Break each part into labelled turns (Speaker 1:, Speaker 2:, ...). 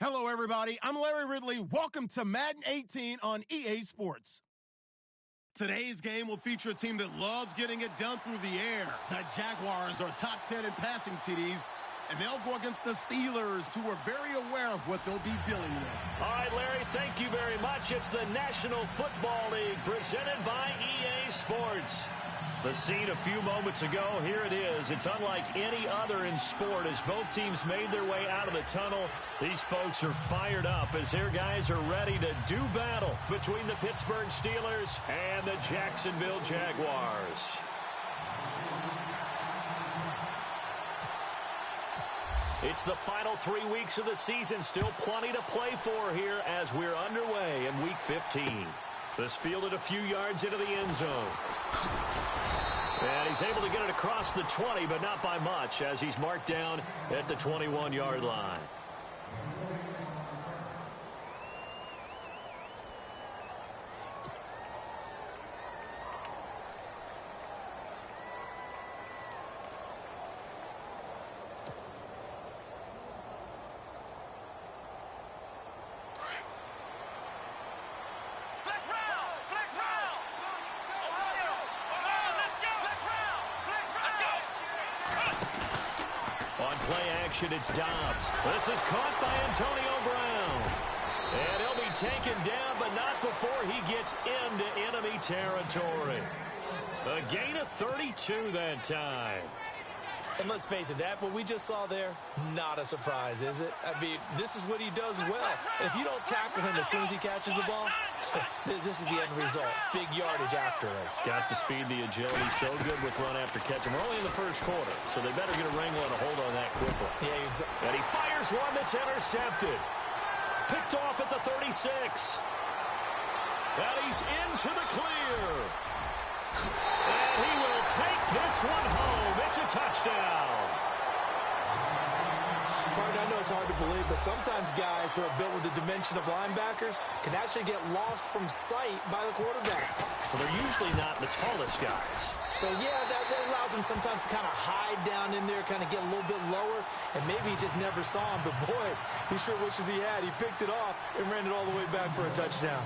Speaker 1: Hello, everybody. I'm Larry Ridley. Welcome to Madden 18 on EA Sports. Today's game will feature a team that loves getting it done through the air. The Jaguars are top 10 in passing TDs, and they'll go against the Steelers, who are very aware of what they'll be dealing with.
Speaker 2: All right, Larry, thank you very much. It's the National Football League presented by EA Sports. The scene a few moments ago, here it is. It's unlike any other in sport as both teams made their way out of the tunnel. These folks are fired up as their guys are ready to do battle between the Pittsburgh Steelers and the Jacksonville Jaguars. It's the final 3 weeks of the season. Still plenty to play for here as we're underway in Week 15. This fielded a few yards into the end zone. And he's able to get it across the 20, but not by much, as he's marked down at the 21-yard line. It's Dobbs. This is caught by Antonio Brown. And he'll be taken down, but not before he gets into enemy territory. A gain of 32 that time.
Speaker 3: And let's face it, what we just saw there, not a surprise, is it? I mean, this is what he does well. And if you don't tackle him as soon as he catches the ball, this is the end result. Big yardage afterwards.
Speaker 2: Got the speed, the agility, so good with run after catch. And we're only in the first quarter, so they better get a wrangle and a hold on that quickly.
Speaker 3: Yeah, exactly.
Speaker 2: And he fires one that's intercepted. Picked off at the 36. And he's into the clear. And he will take this one home. It's a touchdown.
Speaker 3: Partner, I know it's hard to believe, but sometimes guys who are built with the dimension of linebackers can actually get lost from sight by the quarterback.
Speaker 2: Well, they're usually not the tallest guys.
Speaker 3: So, yeah, that allows them sometimes to kind of hide down in there, kind of get a little bit lower, and maybe he just never saw him. But, boy, he sure wishes he had. He picked it off and ran it all the way back for a touchdown.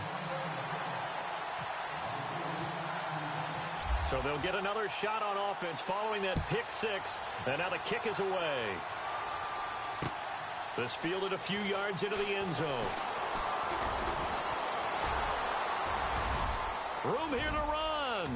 Speaker 2: So they'll get another shot on offense following that pick six. And now the kick is away. This fielded a few yards into the end zone. Room here to run.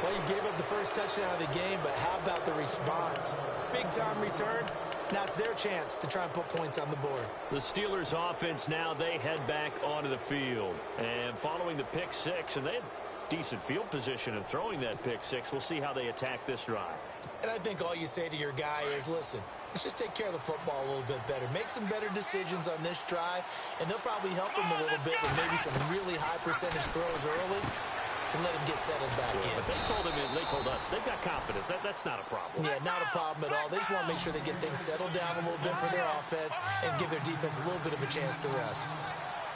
Speaker 3: Well, you gave up the first touchdown of the game, but how about the response? Big-time return. Now it's their chance to try and put points on the board.
Speaker 2: The Steelers' offense now, they head back onto the field. And following the pick six, and they had decent field position in throwing that pick six. We'll see how they attack this drive.
Speaker 3: And I think all you say to your guy is, listen, let's just take care of the football a little bit better. Make some better decisions on this drive, and they'll probably help him a little bit with maybe some really high percentage throws early to let him get settled back in.
Speaker 2: But they told us they've got confidence. That's not a problem.
Speaker 3: Yeah, not a problem at all. They just want to make sure they get things settled down a little bit for their offense and give their defense a little bit of a chance to rest.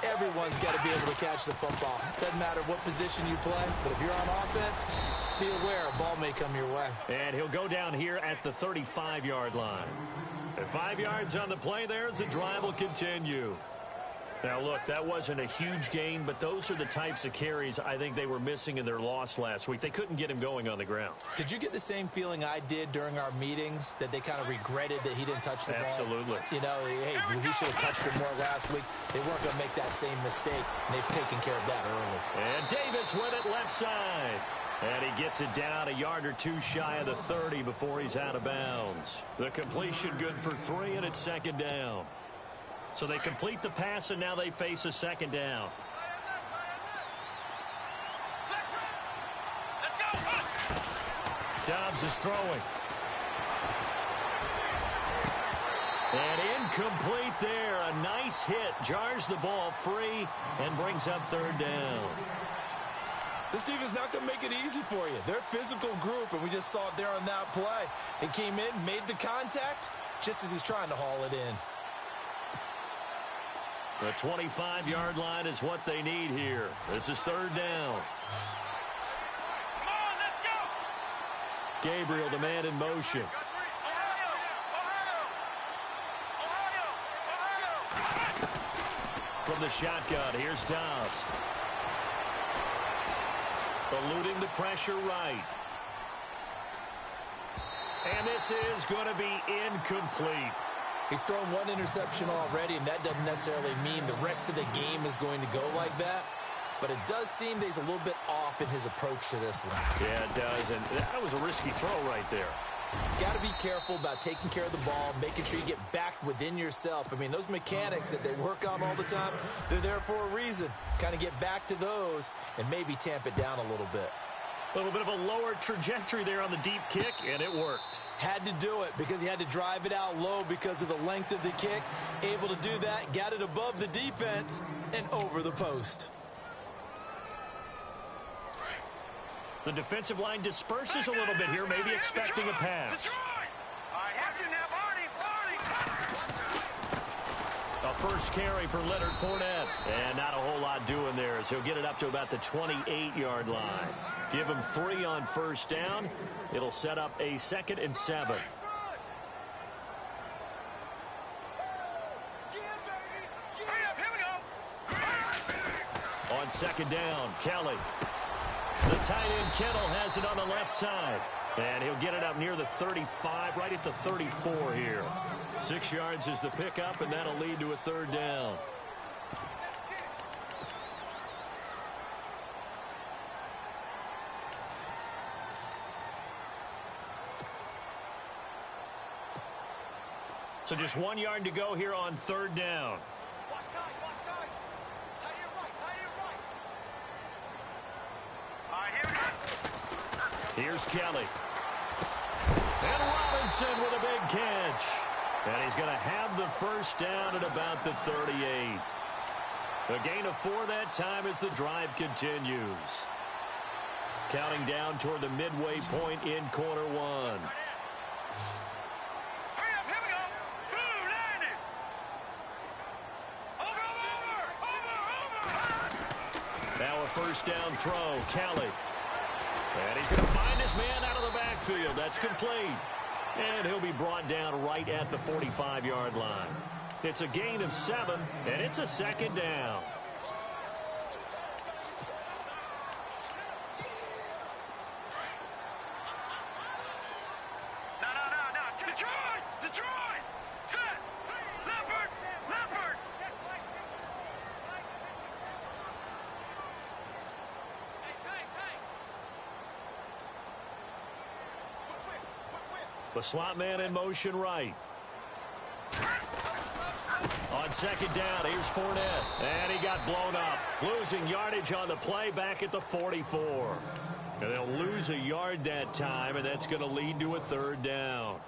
Speaker 3: Everyone's got to be able to catch the football. Doesn't matter what position you play, but if you're on offense, be aware a ball may come your way.
Speaker 2: And he'll go down here at the 35-yard line. At 5 yards on the play there, the drive will continue. Now, look, that wasn't a huge gain, but those are the types of carries I think they were missing in their loss last week. They couldn't get him going on the ground.
Speaker 3: Did you get the same feeling I did during our meetings, that they kind of regretted that he didn't touch the ball?
Speaker 2: Absolutely.
Speaker 3: You know, hey, he should have touched it more last week. They weren't going to make that same mistake, and they've taken care of that early.
Speaker 2: And Davis with it left side. And he gets it down a yard or two shy of the 30 before he's out of bounds. The completion good for 3, and it's second down. So they complete the pass, and now they face a second down. Dobbs is throwing. And incomplete there. A nice hit. Jars the ball free and brings up third down.
Speaker 3: This team is not going to make it easy for you. They're a physical group, and we just saw it there on that play. They came in, made the contact, just as he's trying to haul it in.
Speaker 2: The 25-yard line is what they need here. This is third down.
Speaker 4: Come on, let's go!
Speaker 2: Gabriel, the man in motion. from the shotgun. Here's Dobbs. Eluding the pressure right. And this is going to be incomplete.
Speaker 3: He's thrown one interception already, and that doesn't necessarily mean the rest of the game is going to go like that. But it does seem that he's a little bit off in his approach to this one.
Speaker 2: Yeah, it does, and that was a risky throw right there.
Speaker 3: Got to be careful about taking care of the ball, making sure you get back within yourself. I mean, those mechanics that they work on all the time, they're there for a reason. Kind of get back to those and maybe tamp it down a little bit.
Speaker 2: A little bit of a lower trajectory there on the deep kick, and it worked.
Speaker 3: Had to do it because he had to drive it out low because of the length of the kick. Able to do that, got it above the defense and over the post.
Speaker 2: The defensive line disperses a little bit here, maybe expecting a pass. A first carry for Leonard Fournette. And not a whole lot doing there as he'll get it up to about the 28-yard line. Give him 3 on first down. It'll set up a 2nd and 7. On 2nd down, Kelly. The tight end, Kittle, has it on the left side. And he'll get it up near the 35, right at the 34 here. 6 yards is the pickup, and that'll lead to a 3rd down. So just 1 yard to go here on 3rd down. Here's Kelly. And Robinson with a big catch. And he's going to have the first down at about the 38. A gain of 4 that time as the drive continues. Counting down toward the midway point in quarter 1. Now a first down throw, Kelly. And he's going to find his man out of the backfield. That's complete. And he'll be brought down right at the 45-yard line. It's a gain of 7, and it's a 2nd down.
Speaker 4: Detroit! Set! Leopard!
Speaker 2: The slot man in motion right. On 2nd down, here's Fournette. And he got blown up. Losing yardage on the play back at the 44. And they'll lose a yard that time, and that's going to lead to a 3rd down.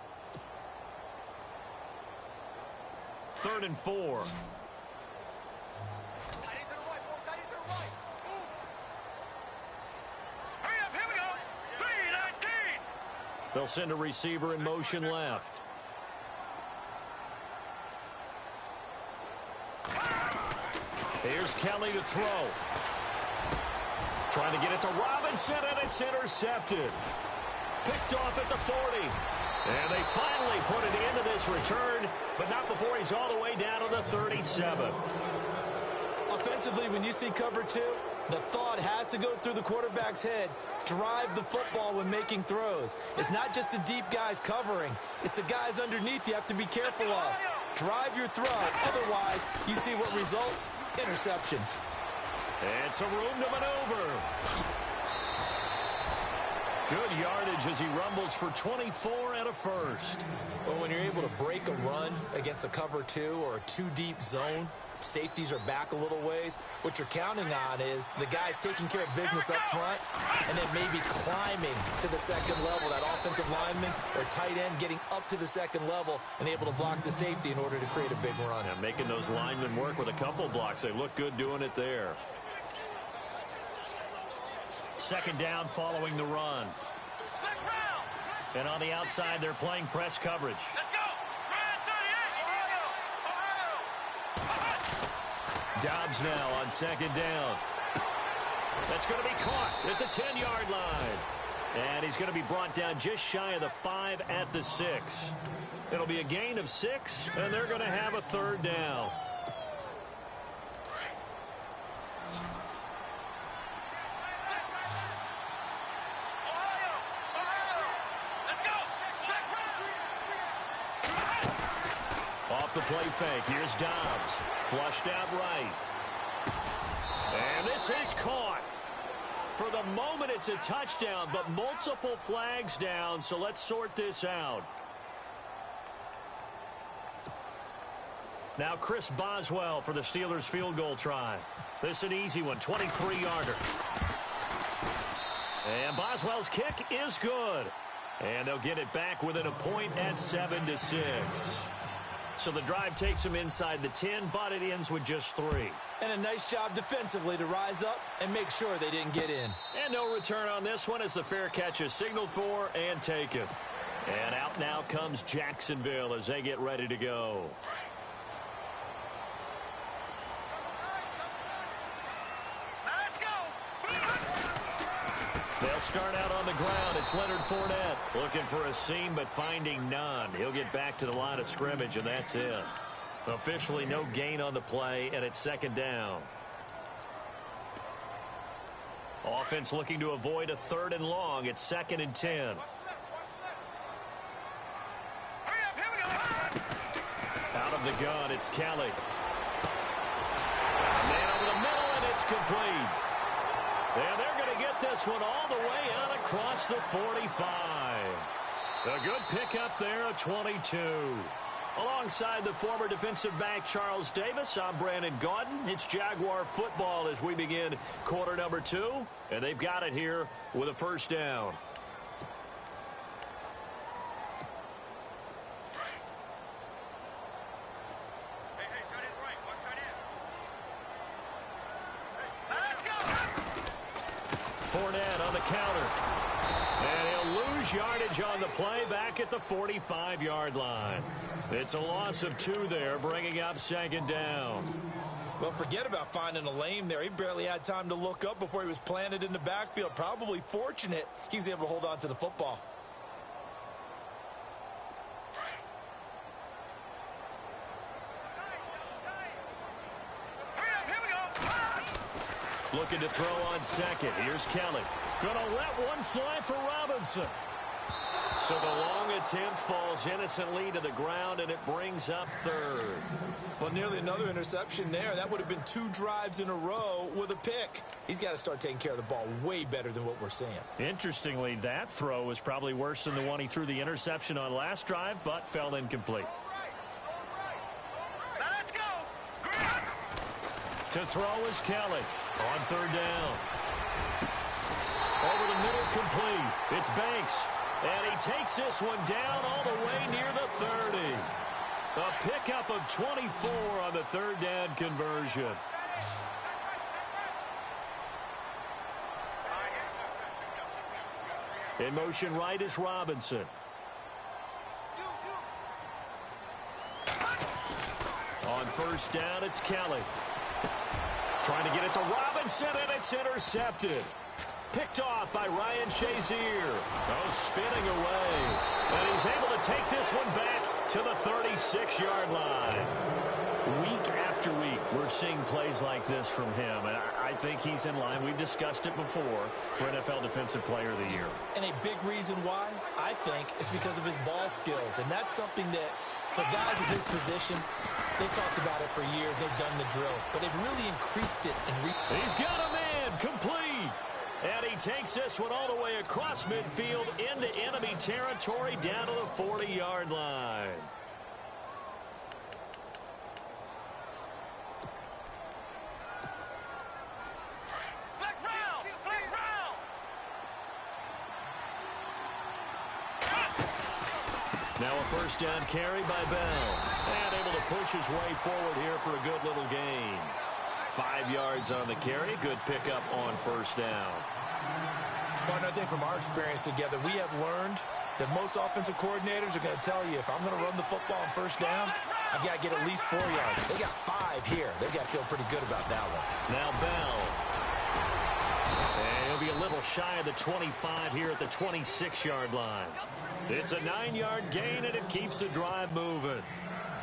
Speaker 2: 3rd and 4. They'll send a receiver in motion left. Here's Kelly to throw. Trying to get it to Robinson, and it's intercepted. Picked off at the 40. And they finally put it into this return, but not before he's all the way down to the 37.
Speaker 3: Offensively, when you see cover 2, the thought has to go through the quarterback's head. Drive the football when making throws. It's not just the deep guys covering. It's the guys underneath you have to be careful of. Drive your throw. Otherwise, you see what results? Interceptions.
Speaker 2: And some room to maneuver. Good yardage as he rumbles for 24 and a first.
Speaker 3: Well, when you're able to break a run against a cover 2 or a 2-deep zone, safeties are back a little ways. What you're counting on is the guys taking care of business up front and then maybe climbing to the 2nd level. That offensive lineman or tight end getting up to the 2nd level and able to block the safety in order to create a big run.
Speaker 2: Yeah, making those linemen work with a couple blocks. They look good doing it there. 2nd down following the run. And on the outside, they're playing press coverage. Dobbs now on 2nd down. That's going to be caught at the 10-yard line. And he's going to be brought down just shy of the 5 at the 6. It'll be a gain of 6, and they're going to have a 3rd down. Off the play fake, here's Dobbs. Flushed out right. And this is caught. For the moment, it's a touchdown, but multiple flags down, so let's sort this out. Now Chris Boswell for the Steelers field goal try. This is an easy one, 23-yarder. And Boswell's kick is good. And they'll get it back within a point at 7-6. So the drive takes them inside the 10, but it ends with just 3.
Speaker 3: And a nice job defensively to rise up and make sure they didn't get in.
Speaker 2: And no return on this one as the fair catch is signaled for and taken. And out now comes Jacksonville as they get ready to go. They'll start out on the ground. It's Leonard Fournette looking for a seam but finding none. He'll get back to the line of scrimmage, and that's it. Officially no gain on the play, and it's second down. Offense looking to avoid a 3rd and long. It's 2nd and 10. Out of the gun, it's Kelly. Man over the middle, and it's complete. And they're going to get this one all the way out across the 45. A good pickup there, a 22. Alongside the former defensive back Charles Davis, I'm Brandon Gaudin. It's Jaguar football as we begin quarter number 2. And they've got it here with a first down. Fournette on the counter. And he'll lose yardage on the play back at the 45-yard line. It's a loss of 2 there, bringing up second down.
Speaker 3: Well, forget about finding a lane there. He barely had time to look up before he was planted in the backfield. Probably fortunate he was able to hold on to the football.
Speaker 2: Looking to throw on second. Here's Kelly. Gonna let one fly for Robinson. So the long attempt falls innocently to the ground, and it brings up 3rd.
Speaker 3: Well, nearly another interception there. That would have been 2 drives in a row with a pick. He's got to start taking care of the ball way better than what we're seeing.
Speaker 2: Interestingly, that throw was probably worse than the one he threw the interception on last drive, but fell incomplete.
Speaker 4: Let's go.
Speaker 2: To throw is Kelly on 3rd down. Over the middle, complete. It's Banks. And he takes this one down all the way near the 30. A pickup of 24 on the 3rd down conversion. In motion right is Robinson. On 1st down, it's Kelly. Trying to get it to Robinson, and it's intercepted. Picked off by Ryan Shazier. Oh, spinning away. And he's able to take this one back to the 36-yard line. Week after week, we're seeing plays like this from him. And I think he's in line. We've discussed it before for NFL Defensive Player of the Year.
Speaker 3: And a big reason why, I think, is because of his ball skills. And that's something that, for guys of his position, they've talked about it for years. They've done the drills. But they've really increased it.
Speaker 2: He's got a man complete. And he takes this one all the way across midfield into enemy territory down to the 40-yard line. Now a first down carry by Bell. And able to push his way forward here for a good little gain. 5 yards on the carry. Good pickup on 1st down.
Speaker 3: Partner, I think from our experience together, we have learned that most offensive coordinators are going to tell you, if I'm going to run the football on 1st down, I've got to get at least 4 yards. They got 5 here. They've got to feel pretty good about that one.
Speaker 2: Now Bell. And he'll be a little shy of the 25 here at the 26-yard line. It's a 9-yard gain, and it keeps the drive moving.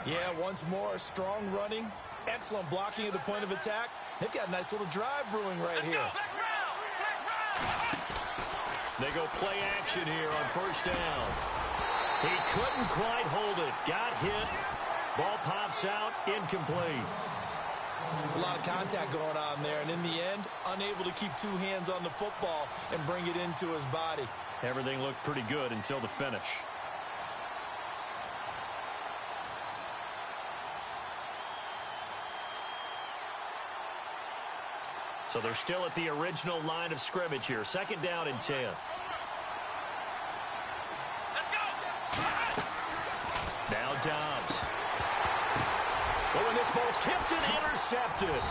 Speaker 3: Yeah, once more, strong running. Excellent blocking at the point of attack. They've got a nice little drive brewing right here.
Speaker 2: They go play action here on 1st down. He couldn't quite hold it. Got hit. Ball popped pops out, incomplete.
Speaker 3: There's a lot of contact going on there, and in the end, unable to keep two hands on the football and bring it into his body.
Speaker 2: Everything looked pretty good until the finish. So they're still at the original line of scrimmage here. Second down and 10. Now Dobbs. Oh, and this ball's tipped and intercepted.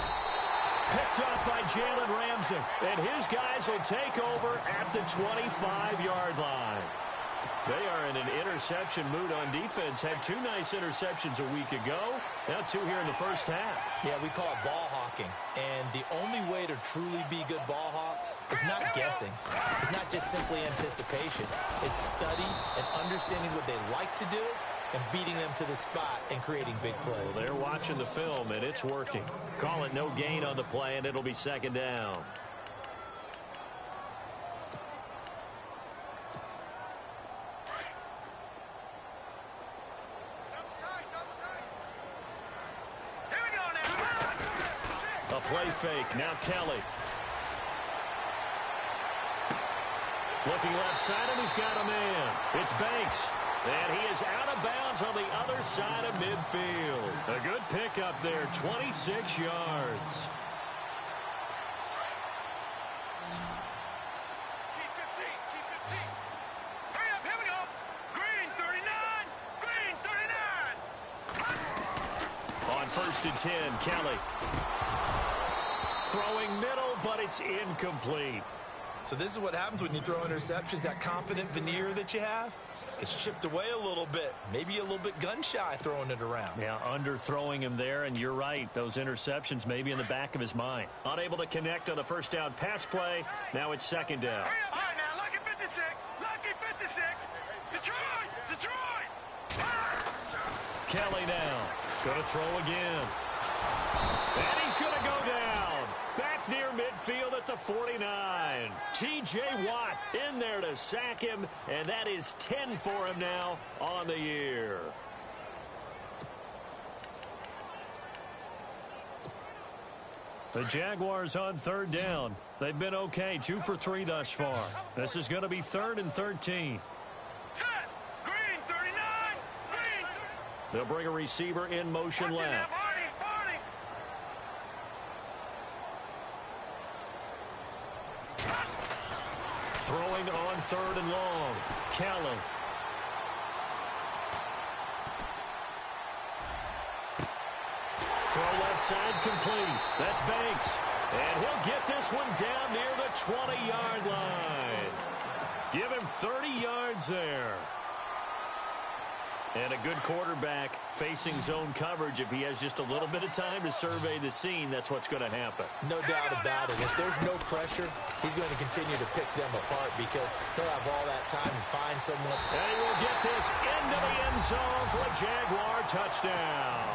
Speaker 2: Picked up by Jalen Ramsey. And his guys will take over at the 25-yard line. They are in an interception mood on defense. Had two nice interceptions a week ago. Now two here in the first half.
Speaker 3: Yeah, we call it ball hawking. And the only way to truly be good ball hawks is not guessing. It's not just simply anticipation. It's study and understanding what they like to do and beating them to the spot and creating big plays.
Speaker 2: Well, they're watching the film, and it's working. Call it no gain on the play, and it'll be second down. A play fake. Now Kelly. Looking left side, and he's got a man. It's Banks. And he is out of bounds on the other side of midfield. A good pickup there, 26 yards.
Speaker 4: Keep 15. Hurry up, here we go. Green 39. Green 39.
Speaker 2: On first and 10, Kelly. Throwing middle, but it's incomplete.
Speaker 3: So this is what happens when you throw interceptions. That confident veneer that you have gets chipped away a little bit. Maybe a little bit gun-shy throwing it around.
Speaker 2: Yeah, underthrowing him there, and you're right. Those interceptions may be in the back of his mind. Unable to connect on the first down pass play. Now it's second down.
Speaker 4: Hurry up, all right now. Lucky 56. Lucky 56. Detroit.
Speaker 2: Kelly now. Going to throw again. And he's going to go down. Back near midfield at the 49. T.J. Watt in there to sack him, and that is 10 for him now on the year. The Jaguars on third down. They've been okay, 2 for 3 thus far. This is going to be 3rd and 13.
Speaker 4: Set. Green 39. Green.
Speaker 2: They'll bring a receiver in motion
Speaker 4: Watch it now,
Speaker 2: left.
Speaker 4: Barney.
Speaker 2: Throwing on 3rd and long. Kelly. Throw left side complete. That's Banks. And he'll get this one down near the 20-yard line. Give him 30 yards there. And a good quarterback facing zone coverage. If he has just a little bit of time to survey the scene, that's what's going to happen.
Speaker 3: No doubt about it. If there's no pressure, he's going to continue to pick them apart because he'll have all that time to find someone.
Speaker 2: And he will get this into the end zone for a Jaguar touchdown.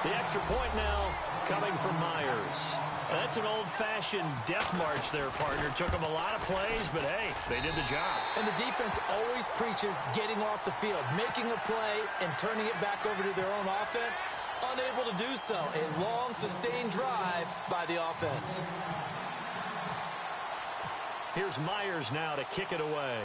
Speaker 2: The extra point now coming from Myers. That's an old-fashioned death march there, partner. Took them a lot of plays, but hey, they did the job.
Speaker 3: And the defense always preaches getting off the field, making a play and turning it back over to their own offense. Unable to do so. A long, sustained drive by the offense.
Speaker 2: Here's Myers now to kick it away.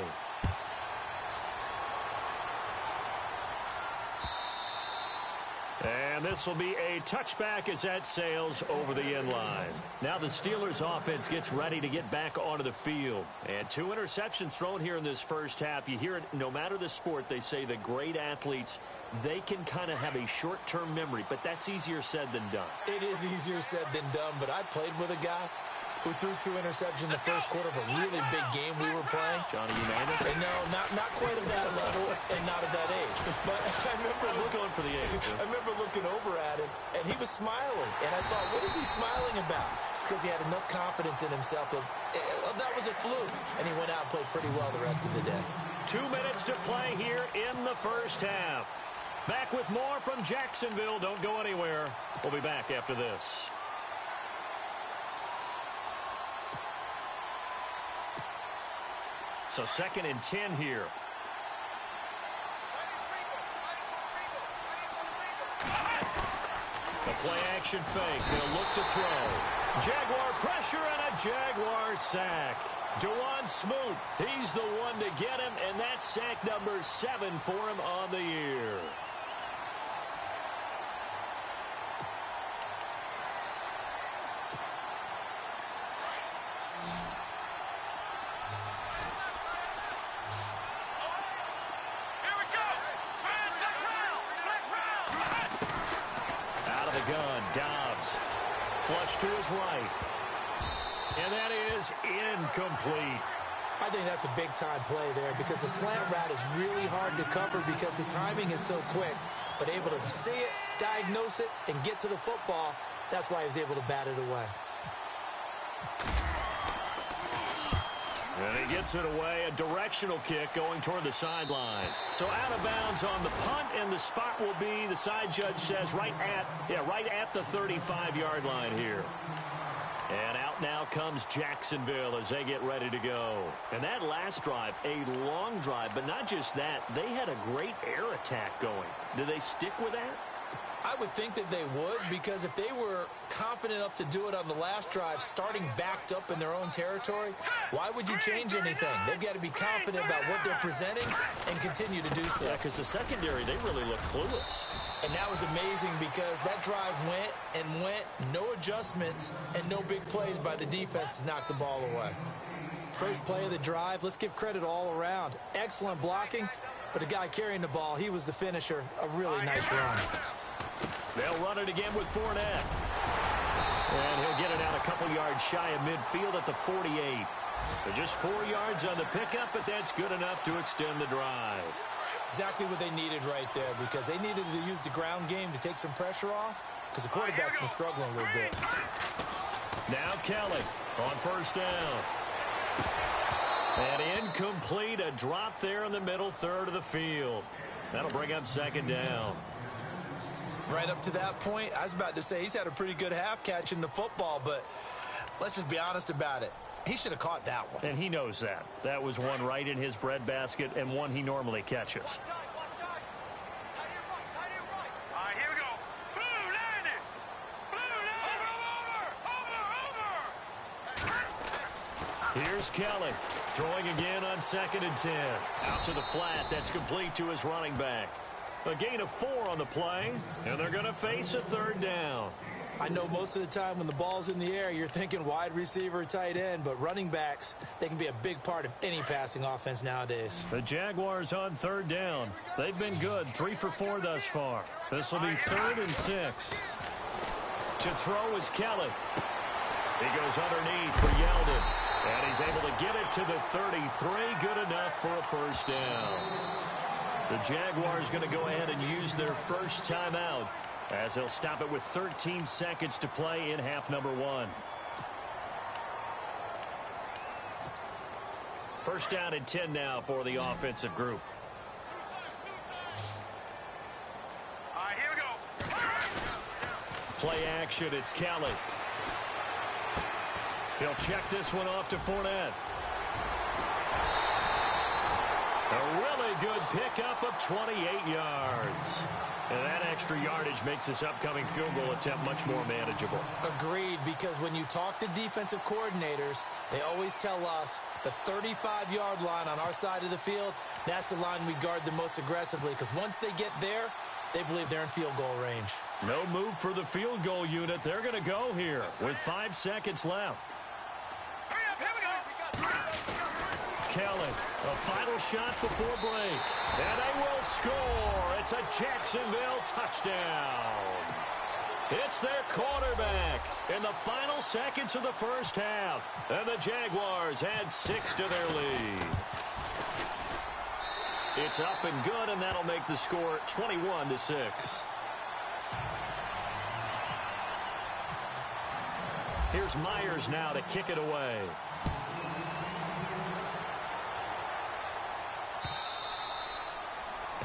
Speaker 2: And this will be a touchback as that sails over the end line. Now the Steelers offense gets ready to get back onto the field. And 2 interceptions thrown here in this first half. You hear it no matter the sport, they say the great athletes, they can kind of have a short-term memory, but that's easier said than done.
Speaker 3: It is easier said than done, but I played with a guy who threw 2 interceptions in the first quarter of a really big game we were playing.
Speaker 2: Johnny Unitas?
Speaker 3: And no, not quite of that level and not of that age. But I remember
Speaker 2: going for the age.
Speaker 3: I remember looking over at him, and he was smiling. And I thought, what is he smiling about? It's because he had enough confidence in himself that that was a fluke. And he went out and played pretty well the rest of the day.
Speaker 2: 2 minutes to play here in the first half. Back with more from Jacksonville. Don't go anywhere. We'll be back after this. So 2nd and 10 here. The play action fake. They'll look to throw. Jaguar pressure and a Jaguar sack. Ksmoov601's, he's the one to get him, and that's sack number 7 for him on the year. Out of the gun, Dobbs. Flush to his right. And that is incomplete.
Speaker 3: I think that's a big-time play there because the slant route is really hard to cover because the timing is so quick. But able to see it, diagnose it, and get to the football, that's why he was able to bat it away.
Speaker 2: And he gets it away, a directional kick going toward the sideline. So out of bounds on the punt, and the spot will be, the side judge says, right at the 35-yard line here. And out now comes Jacksonville as they get ready to go. And that last drive, a long drive, but not just that, they had a great air attack going. Do they stick with that?
Speaker 3: I would think that they would, because if they were confident enough to do it on the last drive, starting backed up in their own territory, why would you change anything? They've got to be confident about what they're presenting and continue to do so.
Speaker 2: Yeah, because the secondary, they really look clueless.
Speaker 3: And that was amazing because that drive went and went, no adjustments, and no big plays by the defense to knock the ball away. First play of the drive, let's give credit all around. Excellent blocking, but the guy carrying the ball, he was the finisher. A really nice run.
Speaker 2: They'll run it again with Fournette. And he'll get it out a couple yards shy of midfield at the 48. So just 4 yards on the pickup, but that's good enough to extend the drive.
Speaker 3: Exactly what they needed right there, because they needed to use the ground game to take some pressure off, because the quarterback's been struggling a little bit.
Speaker 2: Now Kelly on first down. And incomplete, a drop there in the middle third of the field. That'll bring up second down.
Speaker 3: Right up to that point, I was about to say he's had a pretty good half catching the football, but let's just be honest about it. He should have caught that one.
Speaker 2: And he knows that. That was one right in his breadbasket and one he normally catches.
Speaker 4: All right, here we go. Blue landed. Blue landed. Over.
Speaker 2: Here's Kelly throwing again on 2nd and 10. Out to the flat. That's complete to his running back. A gain of 4 on the play, and they're going to face a third down.
Speaker 3: I know most of the time when the ball's in the air, you're thinking wide receiver, tight end, but running backs, they can be a big part of any passing offense nowadays.
Speaker 2: The Jaguars on third down. They've been good, 3 for 4 thus far. This will be 3rd and 6. To throw is Kelly. He goes underneath for Yeldon, and he's able to get it to the 33. Good enough for a first down. The Jaguars going to go ahead and use their first timeout as they'll stop it with 13 seconds to play in half number 1. First down and 10 now for the offensive group.
Speaker 4: All right, here we go.
Speaker 2: Play action, it's Kelly. He'll check this one off to Fournette. A really good pickup of 28 yards. And that extra yardage makes this upcoming field goal attempt much more manageable.
Speaker 3: Agreed, because when you talk to defensive coordinators, they always tell us the 35-yard line on our side of the field, that's the line we guard the most aggressively, because once they get there, they believe they're in field goal range.
Speaker 2: No move for the field goal unit. They're going to go here with 5 seconds left.
Speaker 4: Hurry up, here we go.
Speaker 2: Kelly, a final shot before break. And they will score. It's a Jacksonville touchdown. It's their quarterback in the final seconds of the first half. And the Jaguars add 6 to their lead. It's up and good, and that'll make the score 21-6. Here's Myers now to kick it away.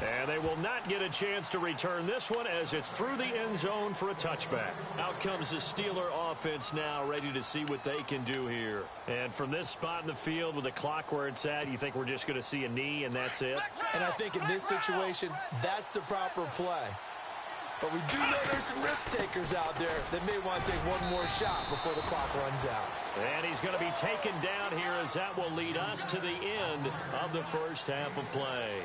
Speaker 2: And they will not get a chance to return this one as it's through the end zone for a touchback. Out comes the Steeler offense now, ready to see what they can do here. And from this spot in the field with the clock where it's at, you think we're just going to see a knee and that's it?
Speaker 3: And I think in this situation, that's the proper play. But we do know there's some risk takers out there that may want to take one more shot before the clock runs out.
Speaker 2: And he's going to be taken down here as that will lead us to the end of the first half of play.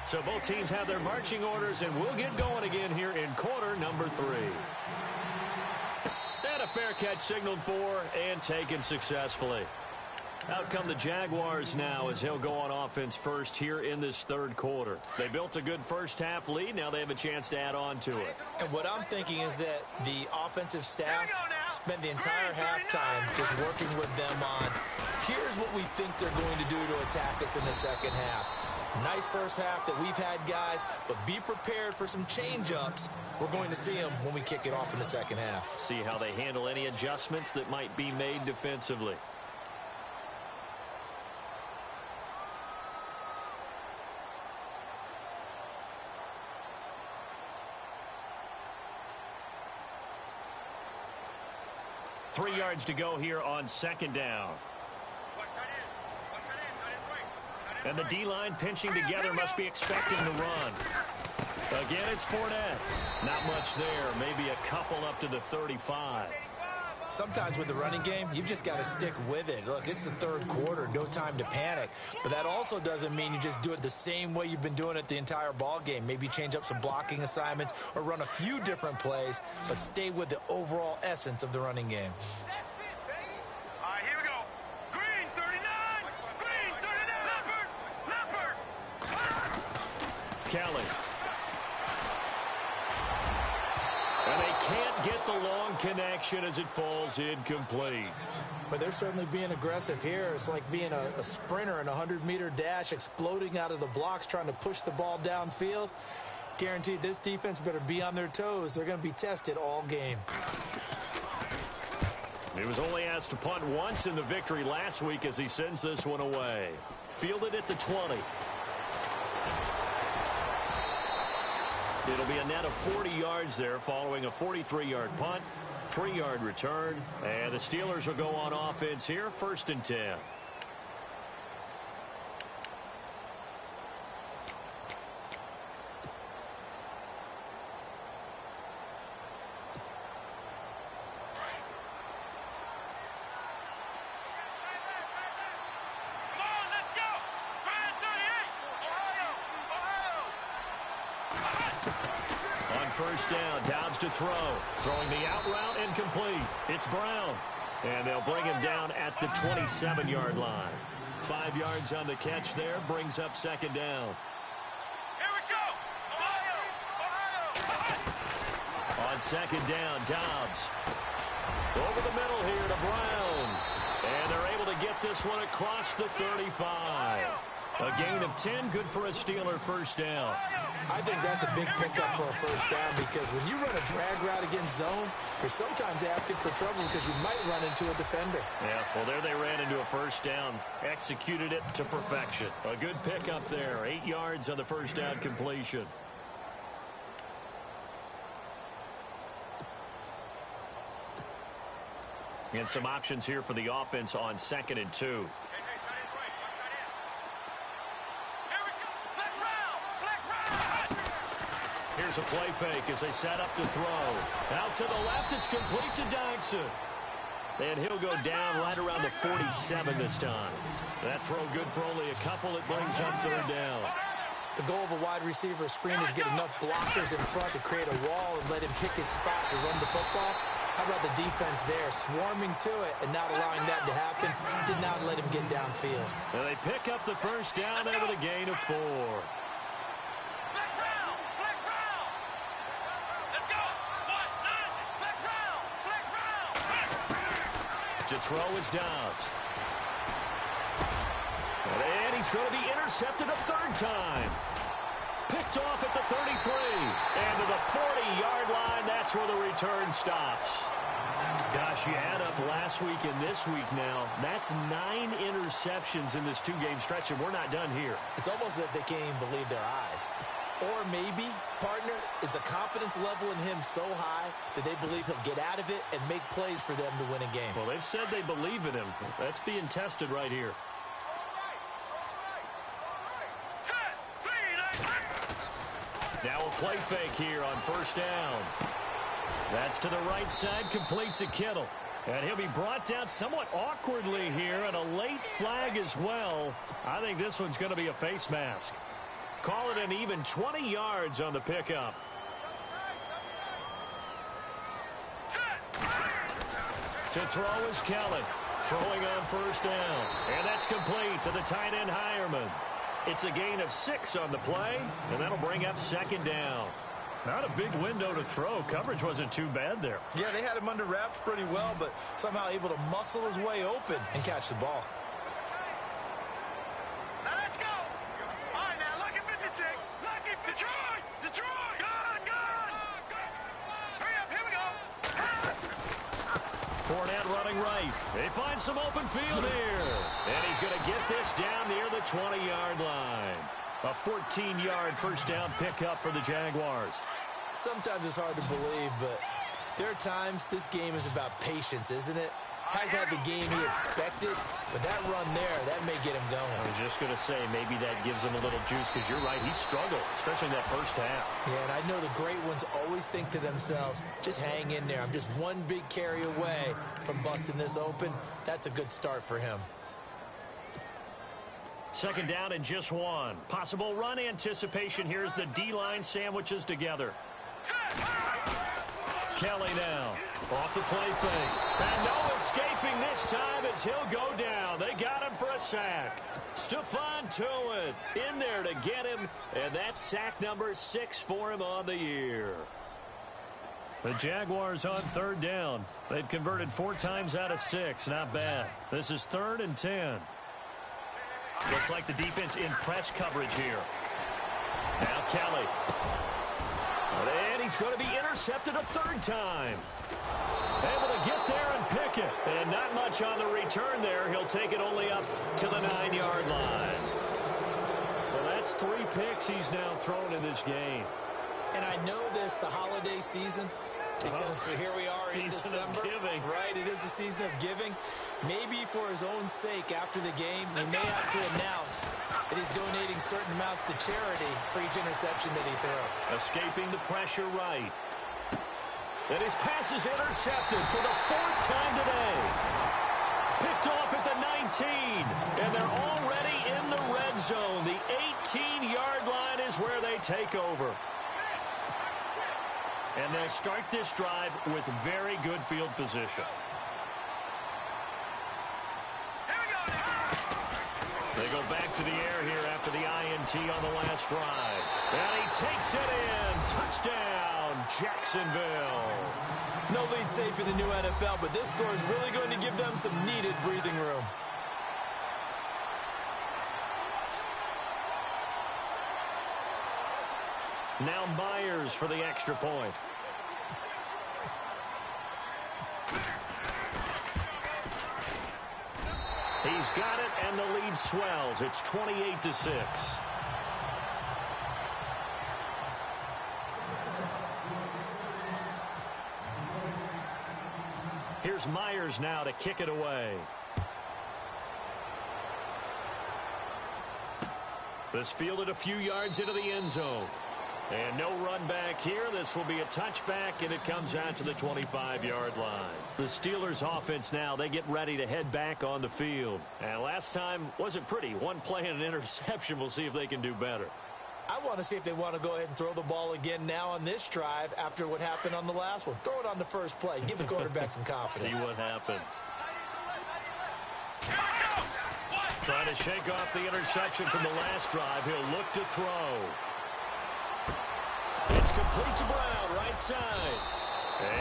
Speaker 2: So both teams have their marching orders, and we'll get going again here in quarter number 3. And a fair catch signaled for and taken successfully. Out come the Jaguars now as he'll go on offense first here in this third quarter. They built a good first half lead. Now they have a chance to add on to it.
Speaker 3: And what I'm thinking is that the offensive staff spent the entire halftime just working with them on, here's what we think they're going to do to attack us in the second half. Nice first half that we've had, guys, but be prepared for some change-ups. We're going to see them when we kick it off in the second half.
Speaker 2: See how they handle any adjustments that might be made defensively. Three yards to go here on second down. And the D-line pinching together must be expecting to run. Again, it's Fournette. Not much there. Maybe a couple up to the 35.
Speaker 3: Sometimes with the running game, you've just got to stick with it. Look, it's the third quarter, no time to panic. But that also doesn't mean you just do it the same way you've been doing it the entire ball game. Maybe change up some blocking assignments or run a few different plays, but stay with the overall essence of the running game.
Speaker 4: All right, here we go. Green, 39. Green, 39. Leopard.
Speaker 2: Kelly. And they can't get the long connection as it falls incomplete.
Speaker 3: But they're certainly being aggressive here. It's like being a sprinter in a 100-meter dash, exploding out of the blocks, trying to push the ball downfield. Guaranteed this defense better be on their toes. They're going to be tested all game.
Speaker 2: He was only asked to punt once in the victory last week as he sends this one away. Fielded at the 20. It'll be a net of 40 yards there following a 43-yard punt, 3-yard return, and the Steelers will go on offense here, 1st and 10. First down, Downs to throw. Throwing the out route incomplete. It's Brown. And they'll bring him down at the 27-yard line. 5 yards on the catch there, brings up second down.
Speaker 4: Here we go. Ohio.
Speaker 2: On second down, Dobbs. Over the middle here to Brown. And they're able to get this one across the 35. A gain of 10, good for a Steeler first down.
Speaker 3: I think that's a big pickup for a first down because when you run a drag route against zone, you're sometimes asking for trouble because you might run into a defender.
Speaker 2: Yeah, well, there they ran into a first down. Executed it to perfection. A good pickup there. 8 yards on the first down completion. And some options here for the offense on 2nd and 2. Here's a play fake as they set up to throw. Out to the left, it's complete to Dodson. And he'll go down right around the 47 this time. That throw good for only a couple. It brings up third down.
Speaker 3: The goal of a wide receiver screen is get enough blockers in front to create a wall and let him pick his spot to run the football. How about the defense there, swarming to it and not allowing that to happen? Did not let him get downfield.
Speaker 2: And they pick up the first down there with a gain of 4. To throw is Dobbs. And he's going to be intercepted a third time. Picked off at the 33. And to the 40-yard line, that's where the return stops. Gosh, you add up last week and this week now. That's 9 interceptions in this two-game stretch, and we're not done here.
Speaker 3: It's almost as if they can't even believe their eyes. Or maybe, partner, is the confidence level in him so high that they believe he'll get out of it and make plays for them to win a game.
Speaker 2: Well, they've said they believe in him. That's being tested right here. Now a play fake here on first down. That's to the right side, complete to Kittle. And he'll be brought down somewhat awkwardly here, and a late flag as well. I think this one's going to be a face mask. Call it an even 20 yards on the pickup. To throw is Kelly. Throwing on first down. And that's complete to the tight end Hireman. It's a gain of 6 on the play, and that'll bring up second down. Not a big window to throw. Coverage wasn't too bad there.
Speaker 3: Yeah, they had him under wraps pretty well, but somehow able to muscle his way open and catch the ball.
Speaker 4: Now let's go. All right, now lucky 56. Lucky Detroit. Detroit. Gun. Hurry up. Here we go.
Speaker 2: Fournette running right. They find some open field here. And he's going to get this down near the 20-yard line. A 14-yard first down pickup for the Jaguars.
Speaker 3: Sometimes it's hard to believe, but there are times this game is about patience, isn't it? Has had the game he expected, but that run there, that may get him going.
Speaker 2: I was just going to say, maybe that gives him a little juice, because you're right, he struggled, especially in that first half.
Speaker 3: Yeah, and I know the great ones always think to themselves, just hang in there. I'm just one big carry away from busting this open. That's a good start for him.
Speaker 2: Second down and just 1. Possible run anticipation. Here's the D-line sandwiches together. Kelly now. Off the play fake. And no escaping this time as he'll go down. They got him for a sack. Stephon Tuitt in there to get him. And that's sack number 6 for him on the year. The Jaguars on third down. They've converted 4 times out of 6. Not bad. This is 3rd and 10. Looks like the defense in press coverage here. Now Kelly. And he's going to be intercepted a 3rd time. Able to get there and pick it. And not much on the return there. He'll take it only up to the 9-yard line. Well, that's 3 picks he's now thrown in this game.
Speaker 3: And I know this, the holiday season, because here we are in December.
Speaker 2: Of giving.
Speaker 3: Right, it is the season of giving. Maybe for his own sake after the game, he may have to announce that he's donating certain amounts to charity for each interception that he throws.
Speaker 2: Escaping the pressure right. And his pass is intercepted for the 4th time today. Picked off at the 19. And they're already in the red zone. The 18-yard line is where they take over. And they start this drive with very good field position. They go back to the air here after the INT on the last drive. And he takes it in. Touchdown, Jacksonville.
Speaker 3: No lead safe in the new NFL, but this score is really going to give them some needed breathing room.
Speaker 2: Now Myers for the extra point. He's got it, and the lead swells. It's 28-6. Here's Myers now to kick it away. This fielded a few yards into the end zone. And no run back here. This will be a touchback, and it comes out to the 25-yard line. The Steelers' offense now, they get ready to head back on the field. And last time wasn't pretty. 1 play and an interception. We'll see if they can do better.
Speaker 3: I want to see if they want to go ahead and throw the ball again now on this drive after what happened on the last one. Throw it on the first play. Give the quarterback some confidence.
Speaker 2: See what happens. Trying to shake off the interception from the last drive. He'll look to throw. It's complete to Brown, right side.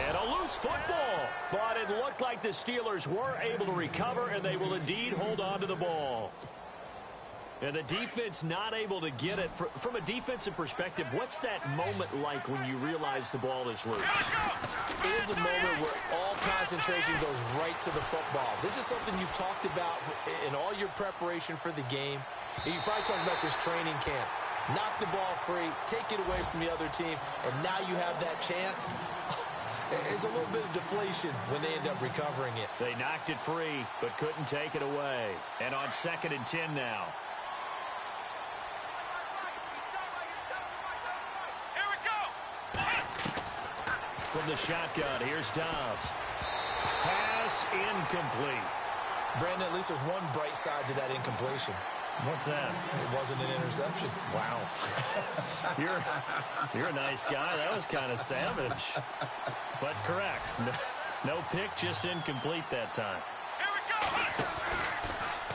Speaker 2: And a loose football. But it looked like the Steelers were able to recover, and they will indeed hold on to the ball. And the defense not able to get it. From a defensive perspective, what's that moment like when you realize the ball is loose?
Speaker 3: It is a moment where all concentration goes right to the football. This is something you've talked about in all your preparation for the game. You probably talked about this training camp. Knock the ball free, take it away from the other team, and now you have that chance. There's a little bit of deflation when they end up recovering it.
Speaker 2: They knocked it free, but couldn't take it away. And on 2nd and 10 now. from the shotgun. Here's Dobbs. Pass incomplete.
Speaker 3: Brandon, at least there's one bright side to that incompletion.
Speaker 2: What's that?
Speaker 3: It wasn't an interception.
Speaker 2: Wow. You're a nice guy. That was kind of savage. But correct. No pick, just incomplete that time.
Speaker 4: Here we go.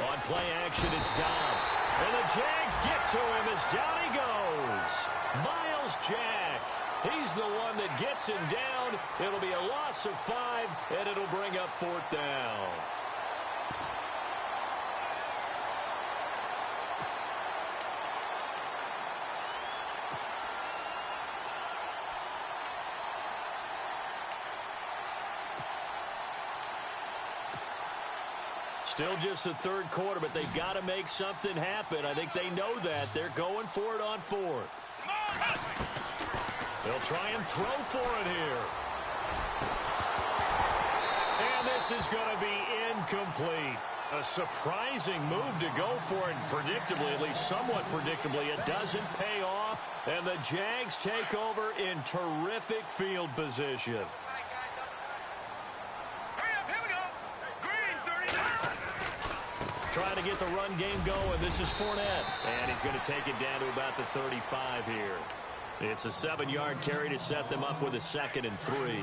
Speaker 2: On play action, it's Dobbs. And the Jags get to him as down he goes. Miles Jack. He's the one that gets him down. It'll be a loss of 5, and it'll bring up 4th down. Still just the 3rd quarter, but they've got to make something happen. I think they know that. They're going for it on 4th. They'll try and throw for it here. And this is going to be incomplete. A surprising move to go for it, predictably, at least somewhat predictably. It doesn't pay off, and the Jags take over in terrific field position. Trying to get the run game going. This is Fournette. And he's going to take it down to about the 35 here. It's a 7-yard carry to set them up with a 2nd and 3.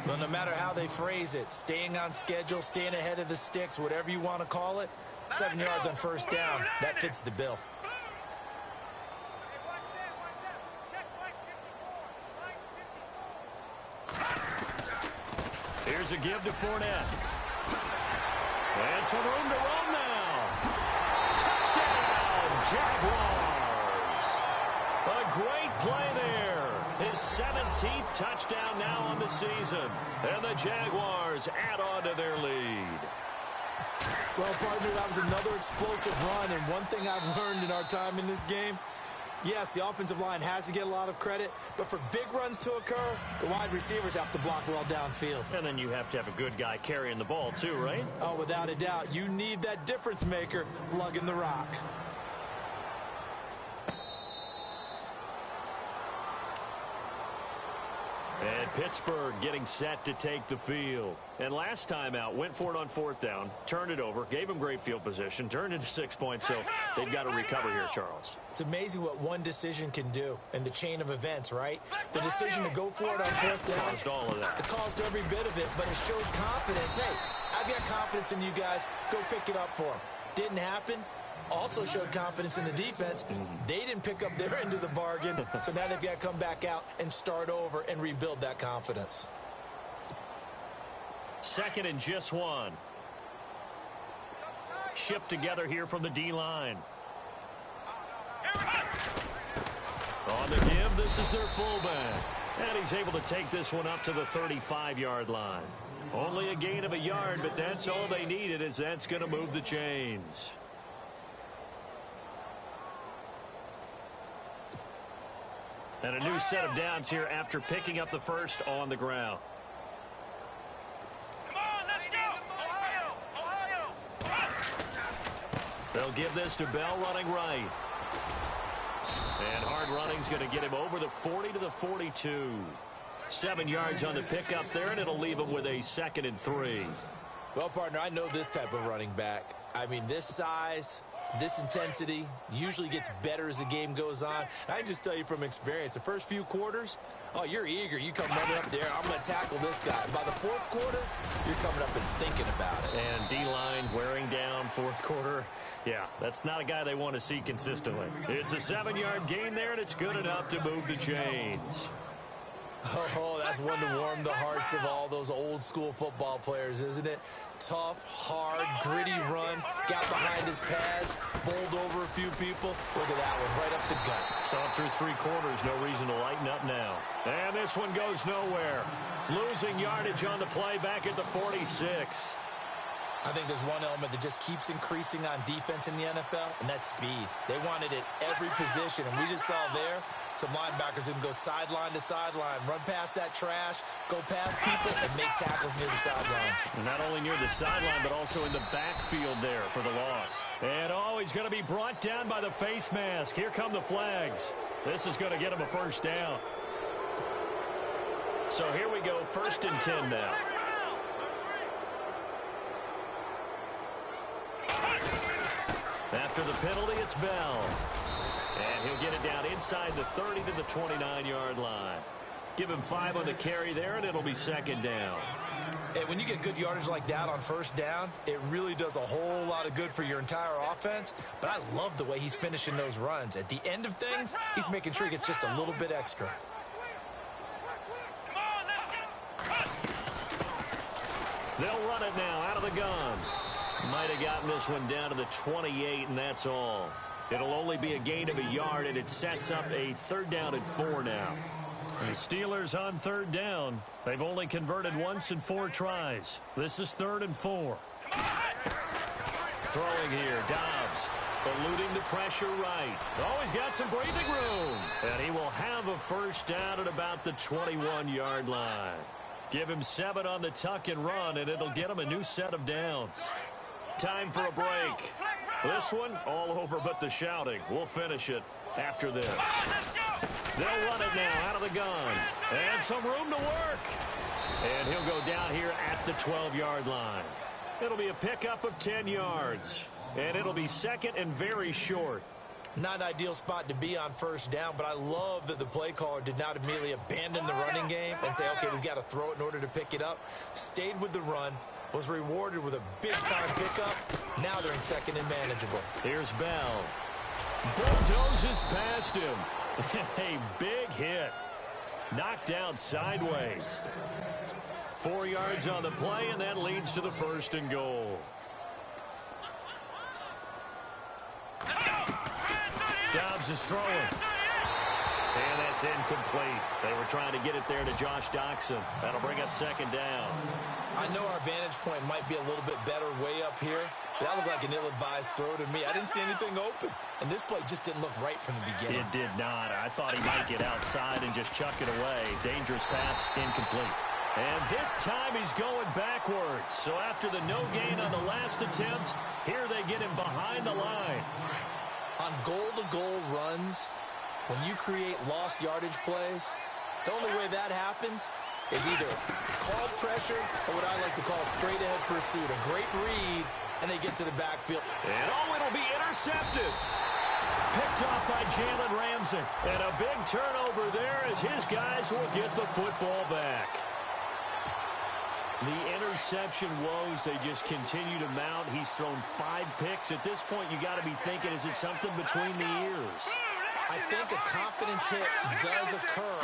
Speaker 3: Well, no matter how they phrase it, staying on schedule, staying ahead of the sticks, whatever you want to call it, 7 yards on 1st down, that fits the bill.
Speaker 2: Here's a give to Fournette. And some room to run now. Touchdown, Jaguars. A great play there. His 17th touchdown now on the season. And the Jaguars add on to their lead.
Speaker 3: Well, partner, that was another explosive run. And one thing I've learned in our time in this game, yes, the offensive line has to get a lot of credit, but for big runs to occur, the wide receivers have to block well downfield.
Speaker 2: And then you have to have a good guy carrying the ball too, right?
Speaker 3: Oh, without a doubt. You need that difference maker lugging the rock.
Speaker 2: And Pittsburgh getting set to take the field. And last time out, went for it on 4th down, turned it over, gave them great field position, turned into 6 points, so they've got to recover here, Charles.
Speaker 3: It's amazing what one decision can do in the chain of events, right? The decision to go for it on 4th down.
Speaker 2: Caused all of that.
Speaker 3: It caused every bit of it, but it showed confidence. Hey, I've got confidence in you guys. Go pick it up for them. Didn't happen. Also showed confidence in the defense. They didn't pick up their end of the bargain, so now they've got to come back out and start over and rebuild that confidence.
Speaker 2: 2nd and just 1. Shift together here from the D-line. On the give, this is their fullback. And he's able to take this one up to the 35-yard line. Only a gain of a yard, but that's all they needed, as that's going to move the chains. And a new set of downs here after picking up the first on the ground.
Speaker 4: Come on, let's go! Ohio!
Speaker 2: They'll give this to Bell running right. And hard running's going to get him over the 40 to the 42. 7 yards on the pickup there, and it'll leave him with a 2nd and 3.
Speaker 3: Well, partner, I know this type of running back. I mean, this size, this intensity usually gets better as the game goes on. And I can just tell you from experience, the first few quarters, oh, you're eager. You come running up there, I'm going to tackle this guy. And by the 4th quarter, you're coming up and thinking about it.
Speaker 2: And D-line wearing down 4th quarter. Yeah, that's not a guy they want to see consistently. It's a 7-yard gain there, and it's good enough to move the chains.
Speaker 3: Oh, that's one to warm the hearts of all those old-school football players, isn't it? Tough, hard, gritty run, got behind his pads, bowled over a few people. Look at that one, right up the gut.
Speaker 2: Saw through 3 quarters, no reason to lighten up now. And this one goes nowhere. Losing yardage on the play back at the 46.
Speaker 3: I think there's one element that just keeps increasing on defense in the NFL, and that's speed. They want it at every position, and we just saw there some linebackers who can go sideline to sideline, run past that trash, go past people, and make tackles near the sidelines.
Speaker 2: And not only near the sideline, but also in the backfield there for the loss. And oh, he's going to be brought down by the face mask. Here come the flags. This is going to get him a 1st down. So here we go, 1st and 10 now. After the penalty, it's Bell. And he'll get it down inside the 30 to the 29-yard line. Give him 5 on the carry there, and it'll be 2nd down.
Speaker 3: And when you get good yardage like that on 1st down, it really does a whole lot of good for your entire offense. But I love the way he's finishing those runs. At the end of things, he's making sure he gets just a little bit extra.
Speaker 2: They'll run it now out of the gun. Might have gotten this one down to the 28, and that's all. It'll only be a gain of a yard, and it sets up a 3rd down and 4 now. The Steelers on 3rd down. They've only converted once in 4 tries. This is 3rd and 4. Throwing here, Dobbs. Eluding the pressure right. Oh, he's got some breathing room. And he will have a 1st down at about the 21-yard line. Give him 7 on the tuck and run, and it'll get him a new set of downs. Time for a break. This one, all over but the shouting. We'll finish it after this. They'll run it now out of the gun. And some room to work. And he'll go down here at the 12-yard line. It'll be a pickup of 10 yards. And it'll be 2nd and very short.
Speaker 3: Not an ideal spot to be on 1st down, but I love that the play caller did not immediately abandon the running game and say, okay, we've got to throw it in order to pick it up. Stayed with the run, was rewarded with a big-time pickup. Now they're in 2nd and manageable.
Speaker 2: Here's Bell. Bulldozes past him. A big hit. Knocked down sideways. 4 yards on the play, and that leads to the 1st and goal. Dobbs is throwing. And that's incomplete. They were trying to get it there to Josh Doxson. That'll bring up 2nd down.
Speaker 3: I know our vantage point might be a little bit better way up here, but that looked like an ill-advised throw to me. I didn't see anything open, and this play just didn't look right from the beginning.
Speaker 2: It did not. I thought he might get outside and just chuck it away. Dangerous pass, incomplete. And this time he's going backwards. So after the no gain on the last attempt, here they get him behind the line.
Speaker 3: On goal-to-goal runs, when you create lost yardage plays, the only way that happens is either called pressure or what I like to call straight-ahead pursuit. A great read, and they get to the backfield.
Speaker 2: And it'll be intercepted. Picked off by Jalen Ramsey. And a big turnover there as his guys will get the football back. The interception woes, they just continue to mount. He's thrown 5 picks. At this point, you got to be thinking, is it something between the ears?
Speaker 3: I think a confidence hit does occur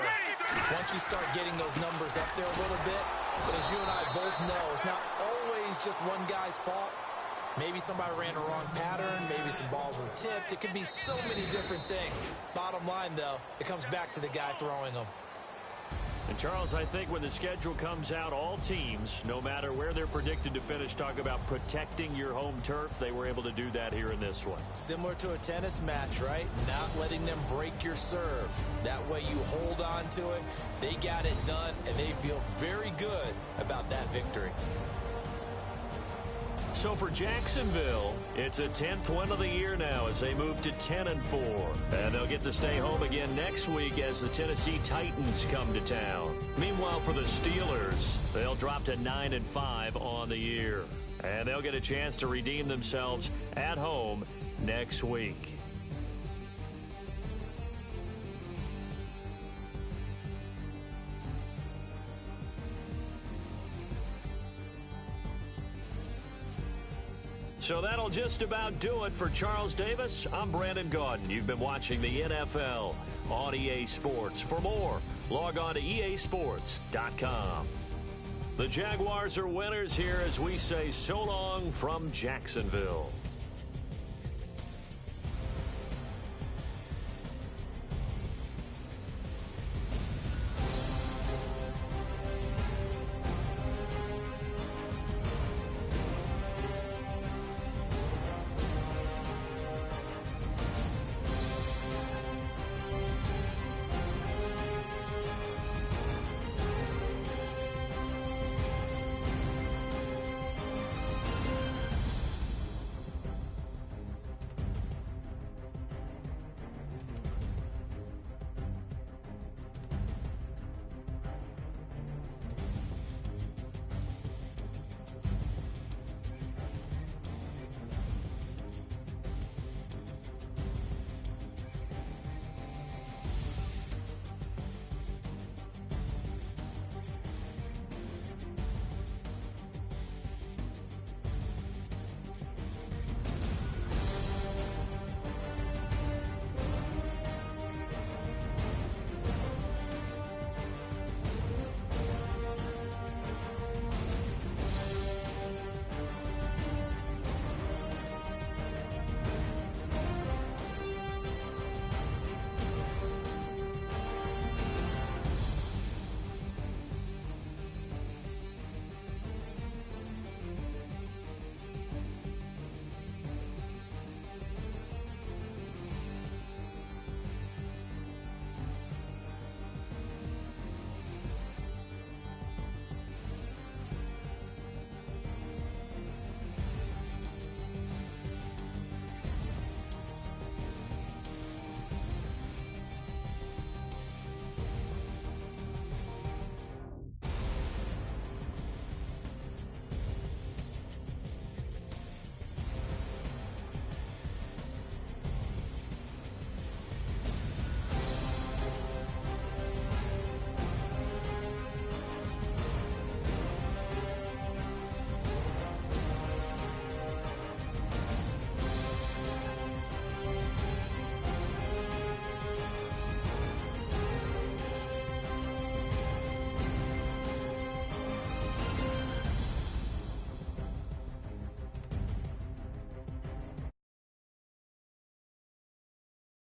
Speaker 3: once you start getting those numbers up there a little bit. But as you and I both know, it's not always just one guy's fault. Maybe somebody ran a wrong pattern. Maybe some balls were tipped. It could be so many different things. Bottom line, though, it comes back to the guy throwing them.
Speaker 2: And, Charles, I think when the schedule comes out, all teams, no matter where they're predicted to finish, talk about protecting your home turf. They were able to do that here in this one.
Speaker 3: Similar to a tennis match, right? Not letting them break your serve. That way you hold on to it. They got it done, and they feel very good about that victory.
Speaker 2: So for Jacksonville, it's a 10th win of the year now as they move to 10-4. And they'll get to stay home again next week as the Tennessee Titans come to town. Meanwhile, for the Steelers, they'll drop to 9-5 on the year. And they'll get a chance to redeem themselves at home next week. So that'll just about do it for Charles Davis. I'm Brandon Gaudin. You've been watching the NFL on EA Sports. For more, log on to easports.com. The Jaguars are winners here as we say so long from Jacksonville.